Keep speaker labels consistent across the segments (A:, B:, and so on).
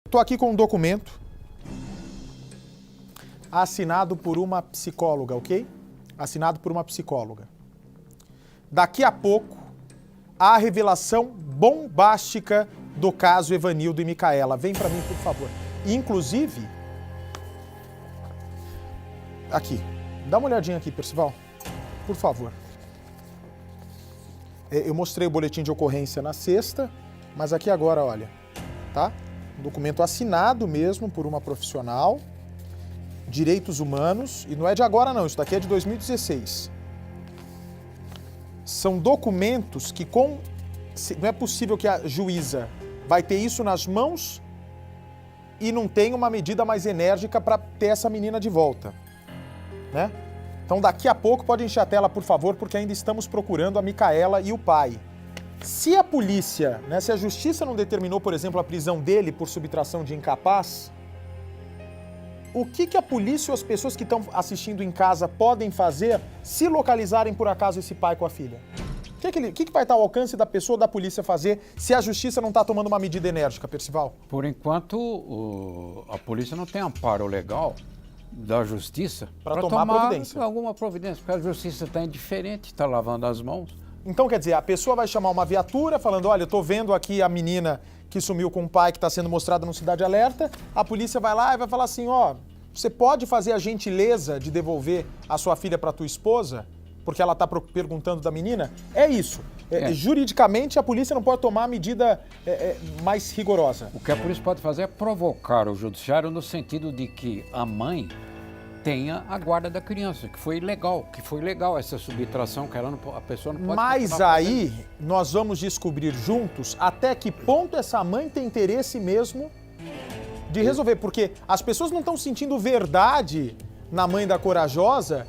A: Estou aqui com um documento assinado por uma psicóloga, ok? Assinado por uma psicóloga. Daqui a pouco, a revelação bombástica do caso Evanildo e Micaela. Vem para mim, por favor. Inclusive, aqui, dá uma olhadinha aqui, Percival, por favor. Eu mostrei o boletim de ocorrência na sexta, mas aqui agora, olha, tá? Um documento assinado mesmo por uma profissional, direitos humanos, e não é de agora não, isso daqui é de 2016. São documentos que não é possível que a juíza vai ter isso nas mãos e não tem uma medida mais enérgica para ter essa menina de volta, né? Então daqui a pouco, pode encher a tela, por favor, porque ainda estamos procurando a Micaela e o pai. Se a polícia, né, se a justiça não determinou, por exemplo, a prisão dele por subtração de incapaz, o que a polícia ou as pessoas que estão assistindo em casa podem fazer se localizarem por acaso esse pai com a filha? O que vai estar ao alcance da pessoa ou da polícia fazer se a justiça não está tomando uma medida enérgica, Percival?
B: Por enquanto, a polícia não tem amparo legal da justiça
A: para tomar providência.
B: Alguma providência, porque a justiça está indiferente, está lavando as mãos.
A: Então, quer dizer, a pessoa vai chamar uma viatura falando, olha, eu estou vendo aqui a menina que sumiu com o pai que está sendo mostrada no Cidade Alerta, a polícia vai lá e vai falar assim, ó, você pode fazer a gentileza de devolver a sua filha para tua esposa, porque ela está perguntando da menina? É isso. Juridicamente, a polícia não pode tomar a medida mais rigorosa.
B: O que a polícia pode fazer é provocar o judiciário no sentido de que a mãe tenha a guarda da criança, que foi legal essa subtração, que a pessoa não pode...
A: Mas aí, nós vamos descobrir juntos até que ponto essa mãe tem interesse mesmo de resolver, porque as pessoas não estão sentindo verdade na mãe da corajosa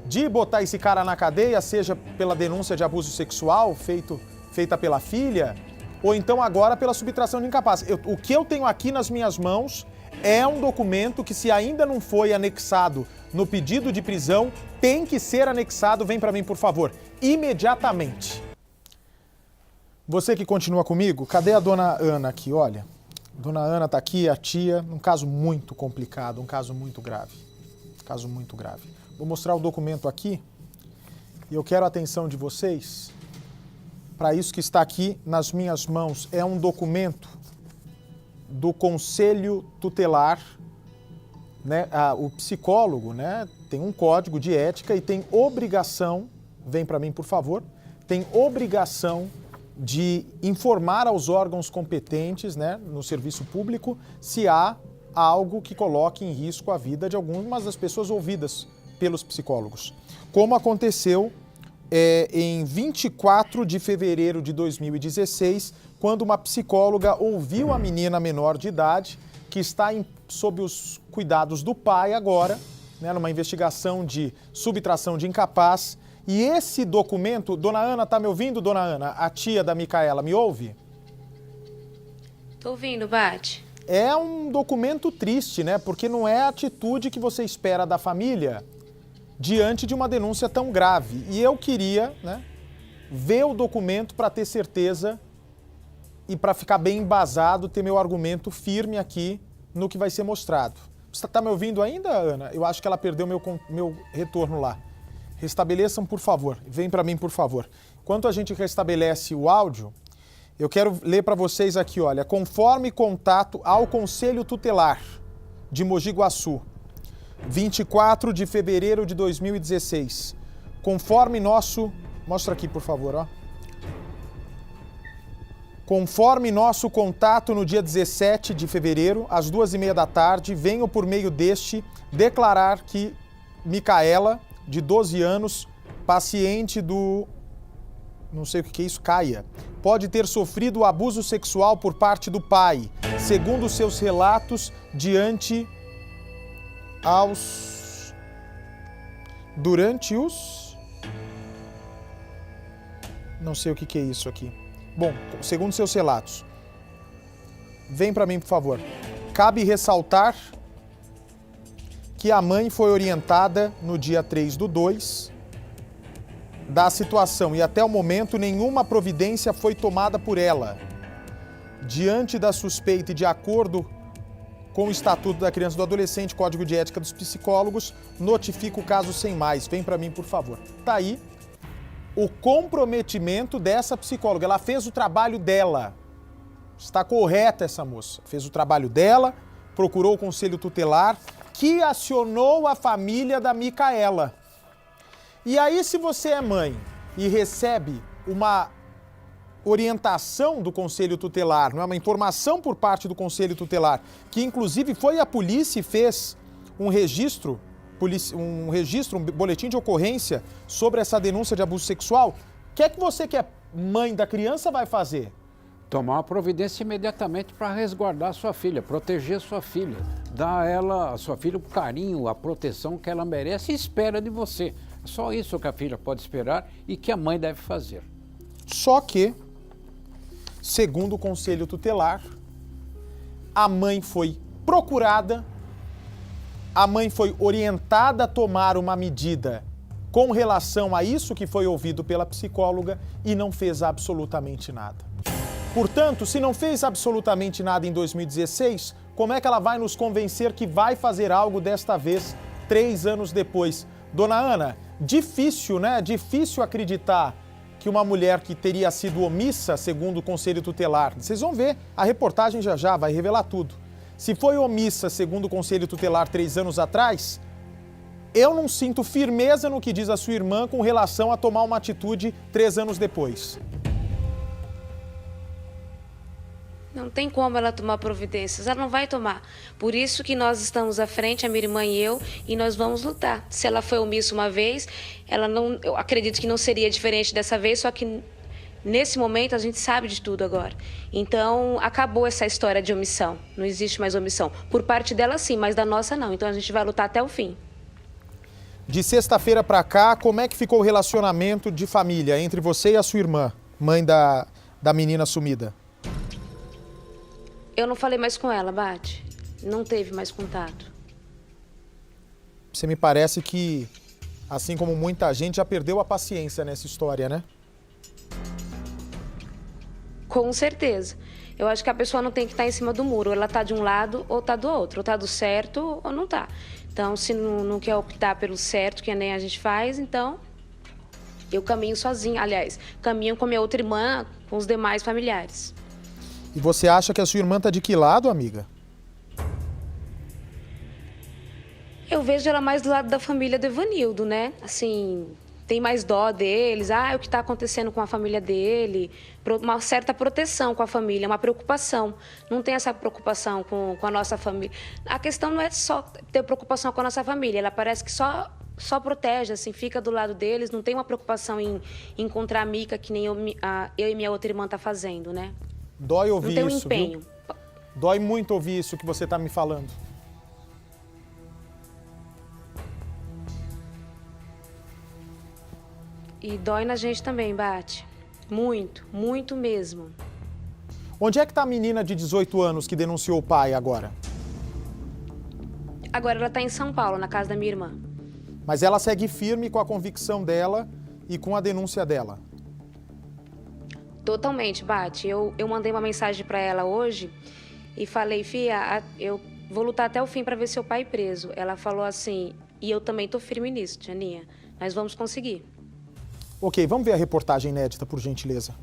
A: de botar esse cara na cadeia, seja pela denúncia de abuso sexual feita pela filha, ou então agora pela subtração de incapaz. O que eu tenho aqui nas minhas mãos é um documento que, se ainda não foi anexado no pedido de prisão, tem que ser anexado, vem para mim, por favor, imediatamente. Você que continua comigo, cadê a dona Ana aqui? Olha, dona Ana tá aqui, a tia, um caso muito complicado, um caso muito grave. Caso muito grave. Vou mostrar o documento aqui e eu quero a atenção de vocês para isso que está aqui nas minhas mãos. É um documento do Conselho Tutelar, né? O psicólogo, né, tem um código de ética e tem obrigação, vem para mim por favor, tem obrigação de informar aos órgãos competentes, né, no serviço público, se há algo que coloque em risco a vida de algumas das pessoas ouvidas pelos psicólogos. Como aconteceu em 24 de fevereiro de 2016, quando uma psicóloga ouviu a menina menor de idade, que está sob os cuidados do pai agora, né, numa investigação de subtração de incapaz. E esse documento, dona Ana, tá me ouvindo, dona Ana? A tia da Micaela, me ouve?
C: Tô ouvindo, Bate.
A: É um documento triste, né? Porque não é a atitude que você espera da família diante de uma denúncia tão grave. E eu queria, né, ver o documento para ter certeza e para ficar bem embasado, ter meu argumento firme aqui no que vai ser mostrado. Você está me ouvindo ainda, Ana? Eu acho que ela perdeu meu retorno lá. Restabeleçam, por favor. Vem para mim, por favor. Enquanto a gente restabelece o áudio, eu quero ler para vocês aqui, olha. Conforme contato ao Conselho Tutelar de Mogi Guaçu, 24 de fevereiro de 2016. Conforme nosso... Mostra aqui, por favor, ó. Conforme nosso contato no dia 17 de fevereiro, às 2h30 da tarde, venho por meio deste declarar que Micaela, de 12 anos, paciente do... não sei o que é isso, Caia, pode ter sofrido abuso sexual por parte do pai, segundo seus relatos durante os... não sei o que é isso aqui. Bom, segundo seus relatos. Vem para mim, por favor. Cabe ressaltar que a mãe foi orientada no dia 3/2 da situação e até o momento nenhuma providência foi tomada por ela. Diante da suspeita e de acordo com o Estatuto da Criança e do Adolescente, Código de Ética dos Psicólogos, notifica o caso sem mais. Vem para mim, por favor. Tá aí o comprometimento dessa psicóloga. Ela fez o trabalho dela. Está correta essa moça. Fez o trabalho dela, procurou o Conselho Tutelar, que acionou a família da Micaela. E aí, se você é mãe e recebe uma orientação do Conselho Tutelar, não é? Uma informação por parte do Conselho Tutelar, que inclusive foi a polícia e fez um registro, um boletim de ocorrência sobre essa denúncia de abuso sexual, o que é que você, que é mãe da criança, vai fazer?
B: Tomar uma providência imediatamente para resguardar sua filha, proteger sua filha, dar a ela, a sua filha, o carinho, a proteção que ela merece e espera de você. É só isso que a filha pode esperar e que a mãe deve fazer.
A: Só que, segundo o Conselho Tutelar, a mãe foi procurada, a mãe foi orientada a tomar uma medida com relação a isso que foi ouvido pela psicóloga e não fez absolutamente nada. Portanto, se não fez absolutamente nada em 2016, como é que ela vai nos convencer que vai fazer algo desta vez, 3 anos depois? Dona Ana, difícil, né? Difícil acreditar que uma mulher que teria sido omissa, segundo o Conselho Tutelar, vocês vão ver, a reportagem já vai revelar tudo. Se foi omissa, segundo o Conselho Tutelar, 3 anos atrás, eu não sinto firmeza no que diz a sua irmã com relação a tomar uma atitude 3 anos depois.
C: Não tem como ela tomar providências, ela não vai tomar. Por isso que nós estamos à frente, a minha irmã e eu, e nós vamos lutar. Se ela foi omissa uma vez, eu acredito que não seria diferente dessa vez, só que nesse momento a gente sabe de tudo agora. Então, acabou essa história de omissão, não existe mais omissão. Por parte dela sim, mas da nossa não, então a gente vai lutar até o fim.
A: De sexta-feira para cá, como é que ficou o relacionamento de família entre você e a sua irmã, mãe da menina sumida?
C: Eu não falei mais com ela, Bate. Não teve mais contato.
A: Você me parece que, assim como muita gente, já perdeu a paciência nessa história, né?
C: Com certeza. Eu acho que a pessoa não tem que estar em cima do muro. Ou ela está de um lado ou está do outro. Ou está do certo ou não está. Então, se não quer optar pelo certo, que nem a gente faz, então eu caminho sozinha. Aliás, caminho com minha outra irmã, com os demais familiares.
A: E você acha que a sua irmã está de que lado, amiga?
C: Eu vejo ela mais do lado da família do Evanildo, né? Assim, tem mais dó deles. O que está acontecendo com a família dele. Uma certa proteção com a família, uma preocupação. Não tem essa preocupação com a nossa família. A questão não é só ter preocupação com a nossa família. Ela parece que só protege, assim, fica do lado deles. Não tem uma preocupação em encontrar a Mica, que nem eu e minha outra irmã tá fazendo, né?
A: Dói ouvir
C: não tem
A: isso,
C: empenho.
A: Viu? Dói muito ouvir isso que você está me falando.
C: E dói na gente também, Bate. Muito, muito mesmo.
A: Onde é que está a menina de 18 anos que denunciou o pai agora?
C: Agora ela está em São Paulo, na casa da minha irmã.
A: Mas ela segue firme com a convicção dela e com a denúncia dela.
C: Totalmente, Bate. Eu mandei uma mensagem para ela hoje e falei, Fia, eu vou lutar até o fim para ver seu pai preso. Ela falou assim, e eu também tô firme nisso, Tianinha. Nós vamos conseguir.
A: Ok, vamos ver a reportagem inédita, por gentileza.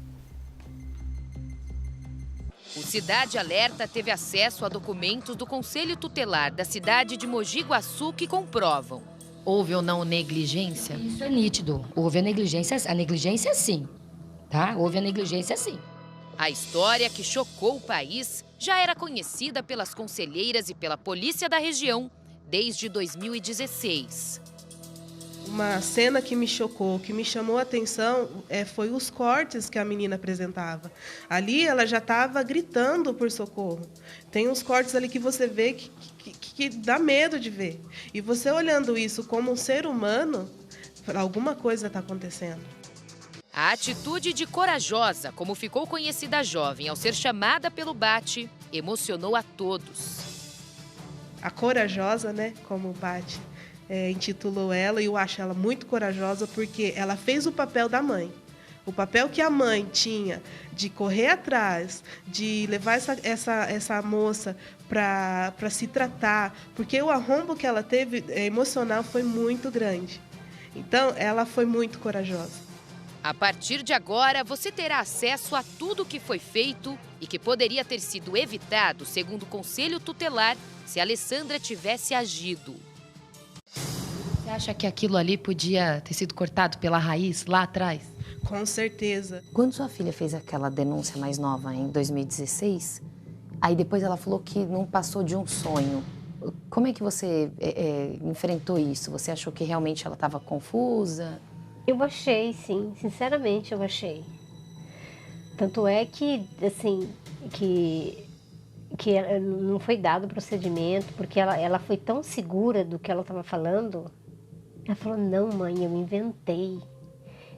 D: O Cidade Alerta teve acesso a documentos do Conselho Tutelar da cidade de Mogi Guaçu que comprovam. Houve ou não negligência?
E: Isso é nítido. Houve a negligência sim. Tá? Houve a negligência sim.
D: A história que chocou o país já era conhecida pelas conselheiras e pela polícia da região desde 2016.
F: Uma cena que me chocou, que me chamou a atenção, foi os cortes que a menina apresentava. Ali ela já estava gritando por socorro. Tem uns cortes ali que você vê que dá medo de ver. E você olhando isso como um ser humano, alguma coisa está acontecendo.
D: A atitude de corajosa, como ficou conhecida a jovem ao ser chamada pelo Bate, emocionou a todos.
F: A corajosa, né, como o Bate intitulou ela, e eu acho ela muito corajosa porque ela fez o papel da mãe. O papel que a mãe tinha de correr atrás, de levar essa moça para se tratar, porque o arrombo que ela teve emocional foi muito grande. Então, ela foi muito corajosa.
D: A partir de agora, você terá acesso a tudo o que foi feito e que poderia ter sido evitado, segundo o Conselho Tutelar, se a Alessandra tivesse agido.
E: Você acha que aquilo ali podia ter sido cortado pela raiz lá atrás?
F: Com certeza.
G: Quando sua filha fez aquela denúncia mais nova, em 2016, aí depois ela falou que não passou de um sonho. Como é que você enfrentou isso? Você achou que realmente ela estava confusa?
H: Eu achei, sim. Sinceramente, eu achei. Tanto é que, assim, que não foi dado o procedimento, porque ela foi tão segura do que ela estava falando. Ela falou, não, mãe, eu inventei.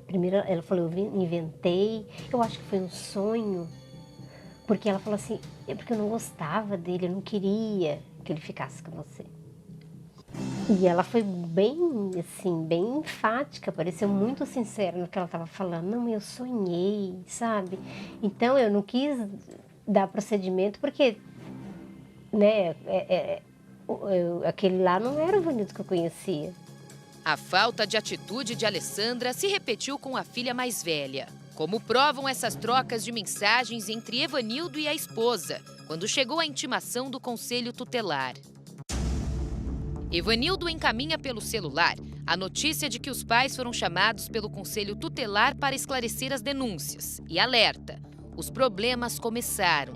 H: Primeiro, ela falou, eu inventei, eu acho que foi um sonho. Porque ela falou assim, é porque eu não gostava dele, eu não queria que ele ficasse com você. E ela foi bem, assim, bem enfática, pareceu muito sincera no que ela estava falando. Não, eu sonhei, sabe? Então, eu não quis dar procedimento porque, né, aquele lá não era o Evanildo que eu conhecia.
D: A falta de atitude de Alessandra se repetiu com a filha mais velha. Como provam essas trocas de mensagens entre Evanildo e a esposa, quando chegou a intimação do Conselho Tutelar. Evanildo encaminha pelo celular a notícia de que os pais foram chamados pelo Conselho Tutelar para esclarecer as denúncias e alerta: os problemas começaram.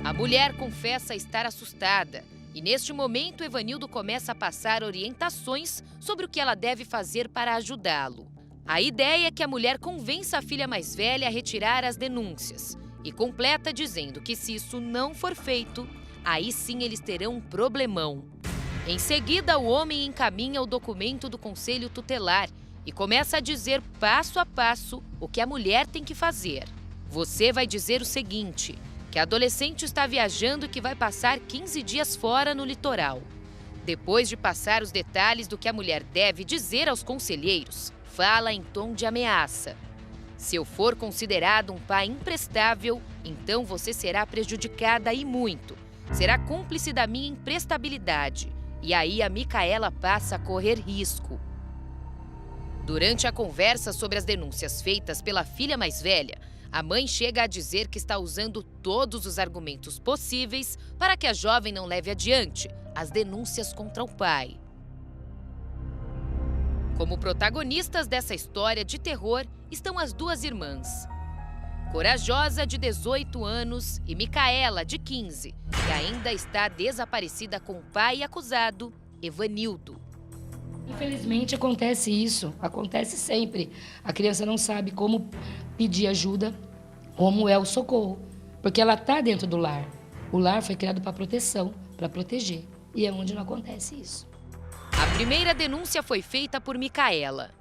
D: A mulher confessa estar assustada e, neste momento, Evanildo começa a passar orientações sobre o que ela deve fazer para ajudá-lo. A ideia é que a mulher convença a filha mais velha a retirar as denúncias e completa dizendo que, se isso não for feito, aí sim eles terão um problemão. Em seguida, o homem encaminha o documento do Conselho Tutelar e começa a dizer passo a passo o que a mulher tem que fazer. Você vai dizer o seguinte: que a adolescente está viajando e que vai passar 15 dias fora no litoral. Depois de passar os detalhes do que a mulher deve dizer aos conselheiros, fala em tom de ameaça. Se eu for considerado um pai imprestável, então você será prejudicada e muito. Será cúmplice da minha imprestabilidade. E aí a Micaela passa a correr risco. Durante a conversa sobre as denúncias feitas pela filha mais velha, a mãe chega a dizer que está usando todos os argumentos possíveis para que a jovem não leve adiante as denúncias contra o pai. Como protagonistas dessa história de terror estão as duas irmãs. Corajosa, de 18 anos, e Micaela, de 15, que ainda está desaparecida com o pai acusado, Evanildo.
E: Infelizmente acontece isso, acontece sempre. A criança não sabe como pedir ajuda, como é o socorro, porque ela está dentro do lar. O lar foi criado para proteção, para proteger, e é onde não acontece isso.
D: A primeira denúncia foi feita por Micaela.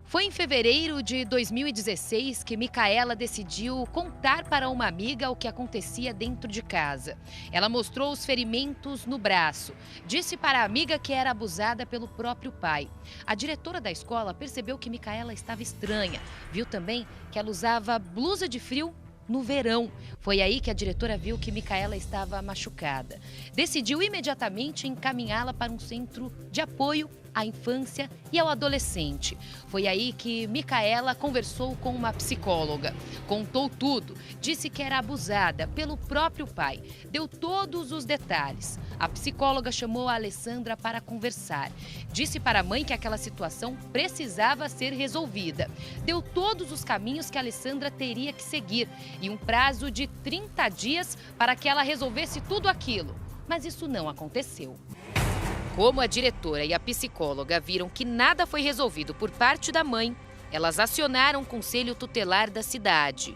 D: Foi em fevereiro de 2016 que Micaela decidiu contar para uma amiga o que acontecia dentro de casa. Ela mostrou os ferimentos no braço. Disse para a amiga que era abusada pelo próprio pai. A diretora da escola percebeu que Micaela estava estranha. Viu também que ela usava blusa de frio no verão. Foi aí que a diretora viu que Micaela estava machucada. Decidiu imediatamente encaminhá-la para um centro de apoio à infância e ao adolescente. Foi aí que Micaela conversou com uma psicóloga. Contou tudo, disse que era abusada pelo próprio pai, deu todos os detalhes. A psicóloga chamou a Alessandra para conversar. Disse para a mãe que aquela situação precisava ser resolvida. Deu todos os caminhos que a Alessandra teria que seguir e um prazo de 30 dias para que ela resolvesse tudo aquilo. Mas isso não aconteceu. Como a diretora e a psicóloga viram que nada foi resolvido por parte da mãe, elas acionaram o Conselho Tutelar da cidade.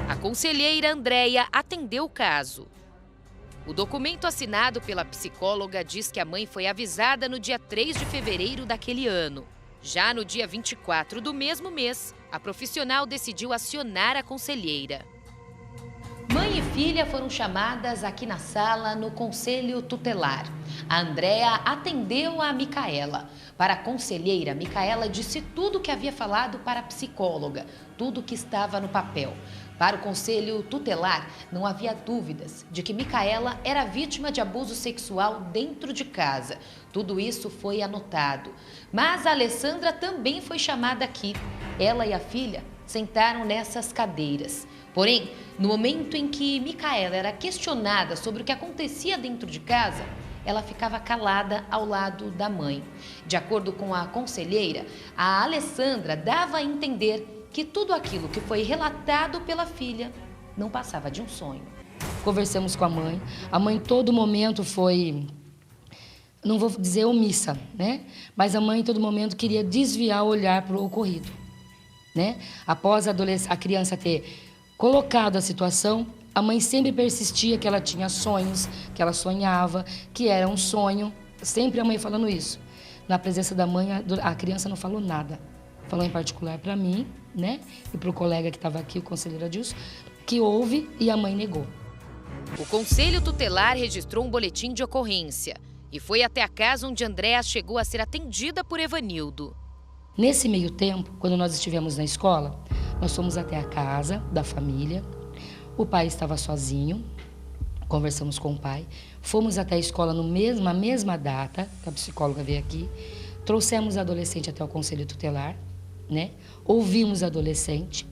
D: A conselheira Andréia atendeu o caso. O documento assinado pela psicóloga diz que a mãe foi avisada no dia 3 de fevereiro daquele ano. Já no dia 24 do mesmo mês, a profissional decidiu acionar a conselheira. Mãe e filha filha foram chamadas aqui na sala no conselho tutelar. A Andréa atendeu a Micaela. Para a conselheira, Micaela disse tudo o que havia falado para a psicóloga, tudo que estava no papel. Para o conselho tutelar, não havia dúvidas de que Micaela era vítima de abuso sexual dentro de casa. Tudo isso foi anotado. Mas a Alessandra também foi chamada aqui. Ela e a filha sentaram nessas cadeiras. Porém, no momento em que Micaela era questionada sobre o que acontecia dentro de casa, ela ficava calada ao lado da mãe. De acordo com a conselheira, a Alessandra dava a entender que tudo aquilo que foi relatado pela filha não passava de um sonho.
E: Conversamos com a mãe todo momento foi, não vou dizer omissa, né? Mas a mãe em todo momento queria desviar o olhar para o ocorrido, né? Após a criança ter colocado a situação, a mãe sempre persistia que ela tinha sonhos, que ela sonhava, que era um sonho, sempre a mãe falando isso. Na presença da mãe, a criança não falou nada. Falou em particular para mim, né? E para o colega que estava aqui, o conselheiro Adilson, que houve e a mãe negou.
D: O conselho tutelar registrou um boletim de ocorrência e foi até a casa onde Andréa chegou a ser atendida por Evanildo.
E: Nesse meio tempo, quando nós estivemos na escola, nós fomos até a casa da família. O pai estava sozinho, conversamos com o pai. Fomos até a escola na mesma data, que a psicóloga veio aqui. Trouxemos a adolescente até o conselho tutelar, né? Ouvimos a adolescente,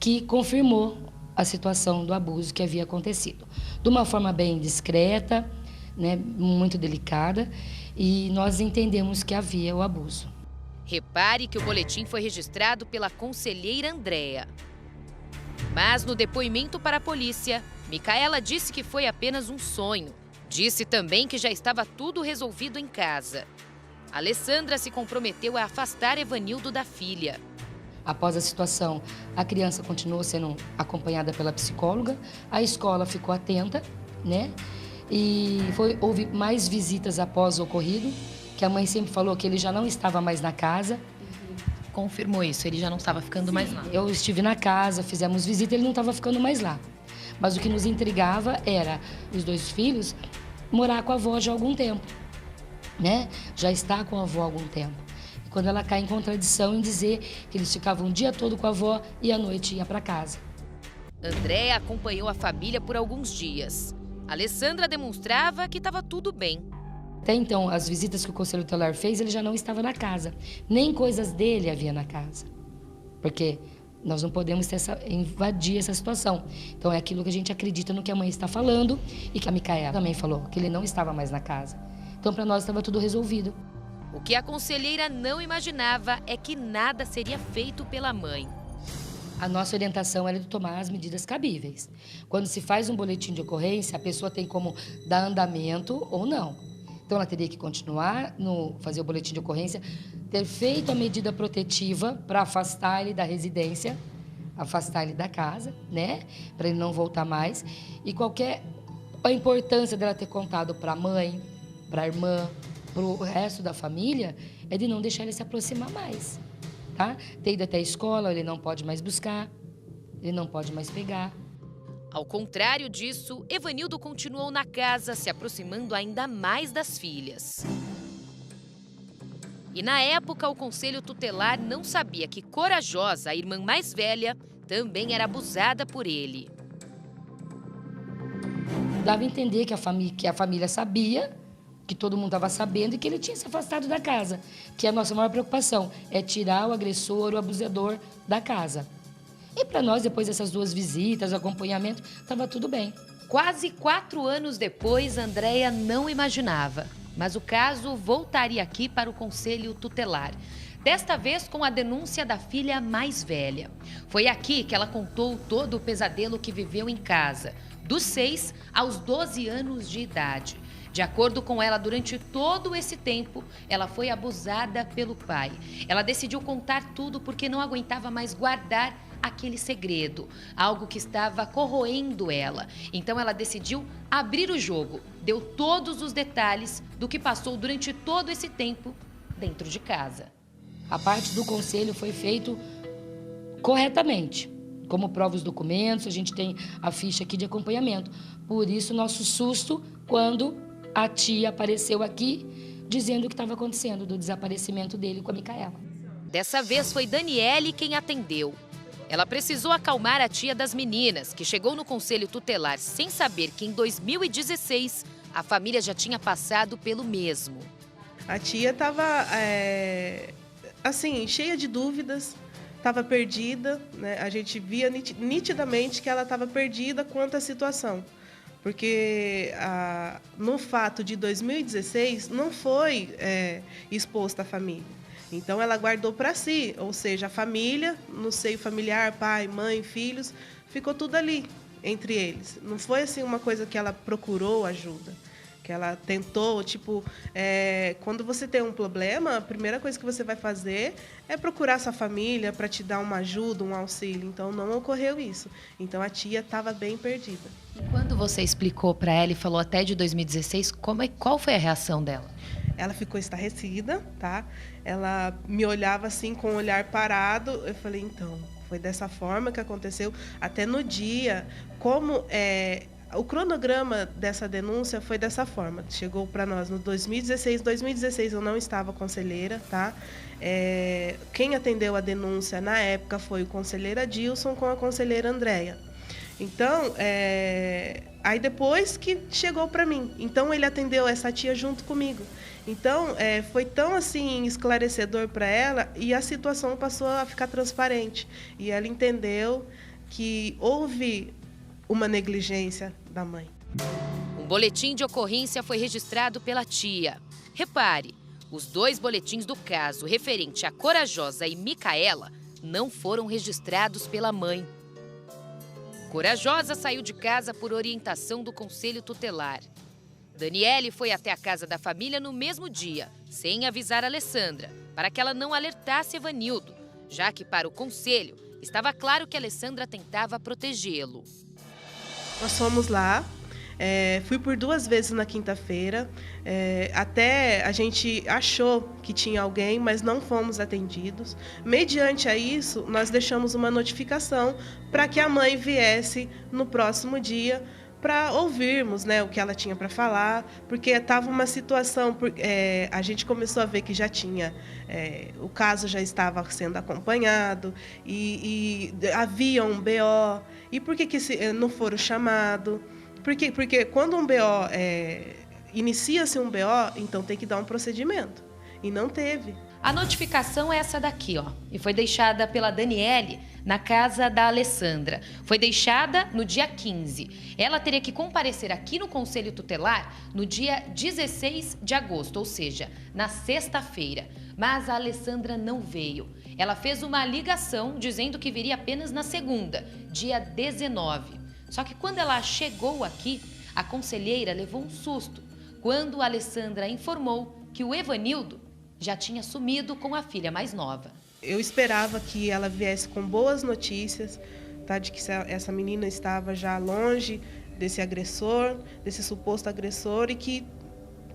E: que confirmou a situação do abuso que havia acontecido. De uma forma bem discreta, né? Muito delicada, e nós entendemos que havia o abuso.
D: Repare que o boletim foi registrado pela conselheira Andréa. Mas no depoimento para a polícia, Micaela disse que foi apenas um sonho. Disse também que já estava tudo resolvido em casa. Alessandra se comprometeu a afastar Evanildo da filha.
E: Após a situação, a criança continuou sendo acompanhada pela psicóloga, a escola ficou atenta, né? E houve mais visitas após o ocorrido, que a mãe sempre falou que ele já não estava mais na casa.
D: Confirmou isso, ele já não estava ficando mais lá.
E: Eu estive na casa, fizemos visita, ele não estava ficando mais lá. Mas o que nos intrigava era os dois filhos morar com a avó já há algum tempo, né? Já está com a avó há algum tempo. E quando ela cai em contradição em dizer que eles ficavam o dia todo com a avó e à noite ia para casa.
D: Andréa acompanhou a família por alguns dias. Alessandra demonstrava que estava tudo bem.
E: Até então, as visitas que o conselho tutelar fez, ele já não estava na casa. Nem coisas dele havia na casa. Porque nós não podemos invadir essa situação. Então, é aquilo que a gente acredita no que a mãe está falando e que a Micaela também falou, que ele não estava mais na casa. Então, para nós, estava tudo resolvido.
D: O que a conselheira não imaginava é que nada seria feito pela mãe.
E: A nossa orientação era de tomar as medidas cabíveis. Quando se faz um boletim de ocorrência, a pessoa tem como dar andamento ou não. Então, ela teria que continuar, fazer o boletim de ocorrência, ter feito a medida protetiva para afastar ele da residência, afastar ele da casa, né? Para ele não voltar mais. E a importância dela ter contado para a mãe, para a irmã, para o resto da família, é de não deixar ele se aproximar mais, tá? Ter ido até a escola, ele não pode mais buscar, ele não pode mais pegar.
D: Ao contrário disso, Evanildo continuou na casa, se aproximando ainda mais das filhas. E na época, o conselho tutelar não sabia que Corajosa, a irmã mais velha, também era abusada por ele.
E: Dava a entender que a família sabia, que todo mundo estava sabendo e que ele tinha se afastado da casa. Que a nossa maior preocupação é tirar o agressor, o abusador da casa. E para nós, depois dessas 2 visitas, acompanhamento, estava tudo bem.
D: Quase 4 anos depois, Andréa não imaginava. Mas o caso voltaria aqui para o conselho tutelar. Desta vez com a denúncia da filha mais velha. Foi aqui que ela contou todo o pesadelo que viveu em casa, dos 6 aos 12 anos de idade. De acordo com ela, durante todo esse tempo, ela foi abusada pelo pai. Ela decidiu contar tudo porque não aguentava mais guardar aquele segredo, algo que estava corroendo ela. Então ela decidiu abrir o jogo, deu todos os detalhes do que passou durante todo esse tempo dentro de casa.
E: A parte do conselho foi feito corretamente. Como prova os documentos, a gente tem a ficha aqui de acompanhamento. Por isso, nosso susto quando a tia apareceu aqui dizendo o que estava acontecendo, do desaparecimento dele com a Micaela.
D: Dessa vez foi Daniele quem atendeu. Ela precisou acalmar a tia das meninas, que chegou no conselho tutelar sem saber que em 2016 a família já tinha passado pelo mesmo.
F: A tia estava, assim, cheia de dúvidas, estava perdida, né? A gente via nitidamente que ela estava perdida quanto à situação. Porque no fato de 2016 não foi exposta à família. Então, ela guardou para si, ou seja, a família, no seio familiar, pai, mãe, filhos, ficou tudo ali, entre eles. Não foi assim uma coisa que ela procurou ajuda, que ela tentou, tipo, quando você tem um problema, a primeira coisa que você vai fazer é procurar sua família para te dar uma ajuda, um auxílio. Então, não ocorreu isso. Então, a tia estava bem perdida.
D: E quando você explicou para ela e falou até de 2016, qual foi a reação dela?
F: Ela ficou estarrecida, tá? Ela me olhava assim com o olhar parado. Eu falei, então, foi dessa forma que aconteceu. Até no dia, como o cronograma dessa denúncia foi dessa forma. Chegou para nós no 2016. 2016 eu não estava conselheira, tá? Quem atendeu a denúncia na época foi o conselheiro Adilson com a conselheira Andréia. Então, aí depois que chegou para mim. Então, ele atendeu essa tia junto comigo. Então, foi tão assim esclarecedor para ela e a situação passou a ficar transparente. E ela entendeu que houve uma negligência da mãe.
D: Um boletim de ocorrência foi registrado pela tia. Repare, os 2 boletins do caso referente a Corajosa e Micaela não foram registrados pela mãe. Corajosa saiu de casa por orientação do Conselho Tutelar. Daniele foi até a casa da família no mesmo dia, sem avisar a Alessandra, para que ela não alertasse Evanildo, já que para o Conselho estava claro que a Alessandra tentava protegê-lo.
F: Nós fomos lá, fui por 2 vezes na quinta-feira, até a gente achou que tinha alguém, mas não fomos atendidos. Mediante a isso, nós deixamos uma notificação para que a mãe viesse no próximo dia para ouvirmos, né, o que ela tinha para falar, porque estava uma situação, a gente começou a ver que já tinha, o caso já estava sendo acompanhado e havia um BO. E por que não foram chamados? Porque quando um BO, inicia-se um BO, então tem que dar um procedimento. E não teve.
D: A notificação é essa daqui, ó, e foi deixada pela Daniele na casa da Alessandra. Foi deixada no dia 15. Ela teria que comparecer aqui no Conselho Tutelar no dia 16 de agosto, ou seja, na sexta-feira. Mas a Alessandra não veio. Ela fez uma ligação dizendo que viria apenas na segunda, dia 19. Só que quando ela chegou aqui, a conselheira levou um susto quando a Alessandra informou que o Evanildo já tinha sumido com a filha mais nova.
F: Eu esperava que ela viesse com boas notícias, tá, de que essa menina estava já longe desse agressor, desse suposto agressor,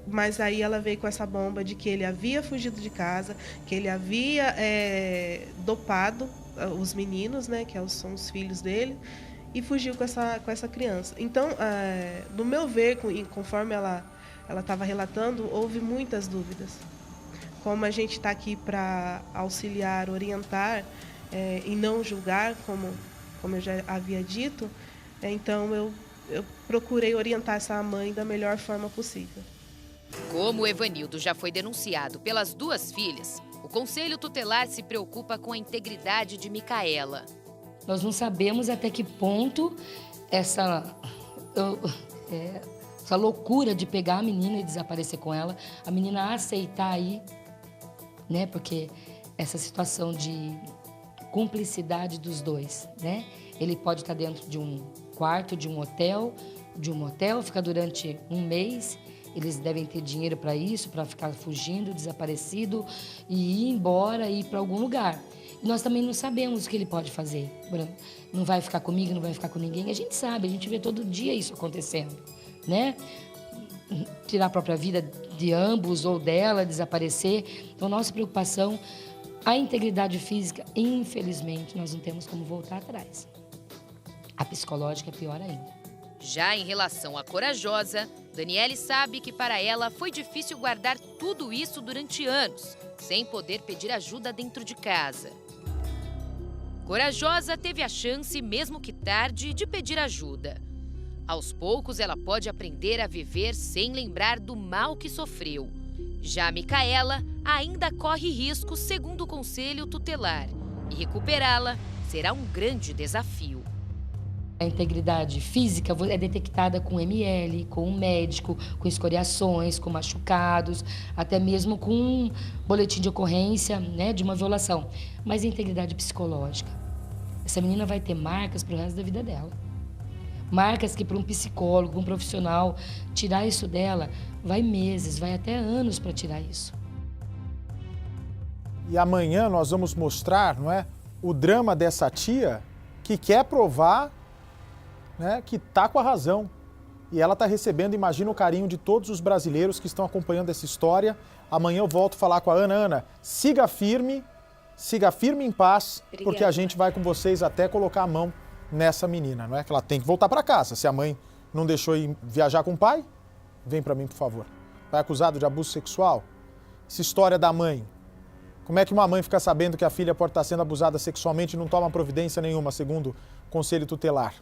F: mas aí ela veio com essa bomba de que ele havia fugido de casa, que ele havia dopado os meninos, né, que são os filhos dele, e fugiu com essa criança. Então, no meu ver, conforme ela estava relatando, houve muitas dúvidas. Como a gente está aqui para auxiliar, orientar e não julgar, como eu já havia dito, então eu procurei orientar essa mãe da melhor forma possível.
D: Como o Evanildo já foi denunciado pelas 2 filhas, o Conselho Tutelar se preocupa com a integridade de Micaela.
E: Nós não sabemos até que ponto essa loucura de pegar a menina e desaparecer com ela, a menina aceitar ir, né? Porque essa situação de cumplicidade dos 2, né? Ele pode estar dentro de um quarto, de um motel, ficar durante um mês. Eles devem ter dinheiro para isso, para ficar fugindo, desaparecido e ir embora, ir para algum lugar. E nós também não sabemos o que ele pode fazer. Não vai ficar comigo, não vai ficar com ninguém. A gente sabe, a gente vê todo dia isso acontecendo, né? Tirar a própria vida de ambos ou dela, desaparecer. Então, nossa preocupação, a integridade física, infelizmente, nós não temos como voltar atrás. A psicológica é pior ainda.
D: Já em relação à Corajosa, Daniele sabe que para ela foi difícil guardar tudo isso durante anos, sem poder pedir ajuda dentro de casa. Corajosa teve a chance, mesmo que tarde, de pedir ajuda. Aos poucos, ela pode aprender a viver sem lembrar do mal que sofreu. Já Micaela ainda corre risco, segundo o conselho tutelar, e recuperá-la será um grande desafio.
E: A integridade física é detectada com ML, com um médico, com escoriações, com machucados, até mesmo com um boletim de ocorrência, né, de uma violação. Mas a integridade psicológica, essa menina vai ter marcas para o resto da vida dela. Marcas que para um psicólogo, um profissional, tirar isso dela, vai meses, vai até anos para tirar isso.
A: E amanhã nós vamos mostrar, não é, o drama dessa tia que quer provar, né, que está com a razão. E ela está recebendo, imagina, o carinho de todos os brasileiros que estão acompanhando essa história. Amanhã eu volto a falar com a Ana. Ana, siga firme em paz,
C: Obrigada,
A: porque a gente vai com vocês até colocar a mão nessa menina, não é? Que ela tem que voltar para casa. Se a mãe não deixou ir viajar com o pai, vem para mim, por favor. Vai acusado de abuso sexual? Essa história da mãe. Como é que uma mãe fica sabendo que a filha pode estar sendo abusada sexualmente e não toma providência nenhuma, segundo o conselho tutelar?